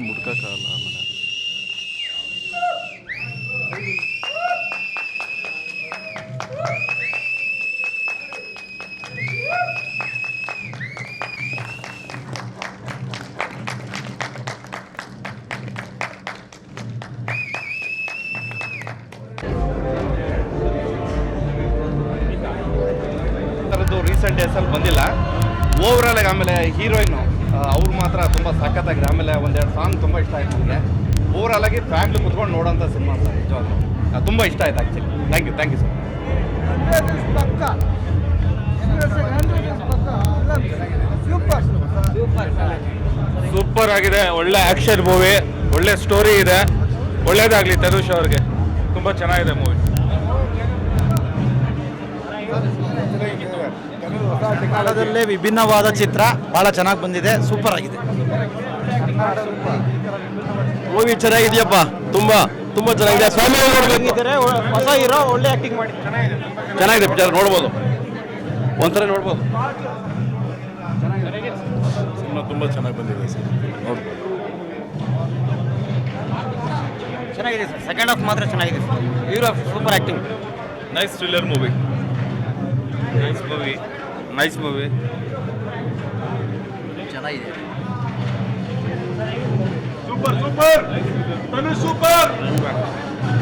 ಮುಡ್ಕಲ್ಲ ಆಮೇಲೆ ರೀಸೆಂಟ್ ಡೇಸಲ್ಲಿ ಬಂದಿಲ್ಲ. ಓವರಾಲ್ ಆಗಿ ಆಮೇಲೆ ಹೀರೋಯಿನು ಅವ್ರು ಮಾತ್ರ ತುಂಬ ಸಖತ್ತಾಗಿದೆ. ಆಮೇಲೆ ಒಂದೆರಡು ಸಾಂಗ್ ತುಂಬ ಇಷ್ಟ ಆಯ್ತು ನನಗೆ. ಓವರಾಲ್ ಆಗಿ ಫ್ಯಾಮಿಲಿ ಕುತ್ಕೊಂಡು ನೋಡೋಂಥ ಸಿನಿಮಾ ಸರ್, ನಿಜವಾಗ್ಲೂ ತುಂಬ ಇಷ್ಟ ಆಯ್ತು actually. Thank you sir. Super ಆಗಿದೆ. ಒಳ್ಳೆ ಆ್ಯಕ್ಷನ್ ಮೂವಿ, ಒಳ್ಳೆ ಸ್ಟೋರಿ ಇದೆ. ಒಳ್ಳೇದಾಗಲಿ ತನುಷ್ ಅವ್ರಿಗೆ. ತುಂಬ ಚೆನ್ನಾಗಿದೆ ಮೂವಿ. ಕನ್ನಡದಲ್ಲೇ ವಿಭಿನ್ನವಾದ ಚಿತ್ರ, ಭಾಳ ಚೆನ್ನಾಗಿ ಬಂದಿದೆ, ಸೂಪರ್ ಆಗಿದೆ. ಮೂವಿ ಚೆನ್ನಾಗಿದೆಯಪ್ಪ, ತುಂಬ ಚೆನ್ನಾಗಿದೆ. ಫ್ಯಾಮಿಲಿ ನೋಡ್ಬೇಕು. ಹೊಸ ಹೀರೋ ಒಳ್ಳೆ ಆಕ್ಟಿಂಗ್ ಮಾಡಿ ಚೆನ್ನಾಗಿದೆ ಪಿಕ್ಚರ್, ನೋಡ್ಬೋದು, ಒಂಥರ ನೋಡ್ಬೋದು. ಸಿನಿಮಾ ತುಂಬ ಚೆನ್ನಾಗಿ ಬಂದಿದೆ ಸರ್, ನೋಡ್ಬೋದು. ಚೆನ್ನಾಗಿದೆ ಸರ್. ಸೆಕೆಂಡ್ ಹಾಫ್ ಮಾತ್ರ ಚೆನ್ನಾಗಿದೆ sir. Hero super acting. Nice thriller movie. Nice movie ಚೆನ್ನಾಗಿದೆ. ಸೂಪರ್ ತನು ಸೂಪರ್.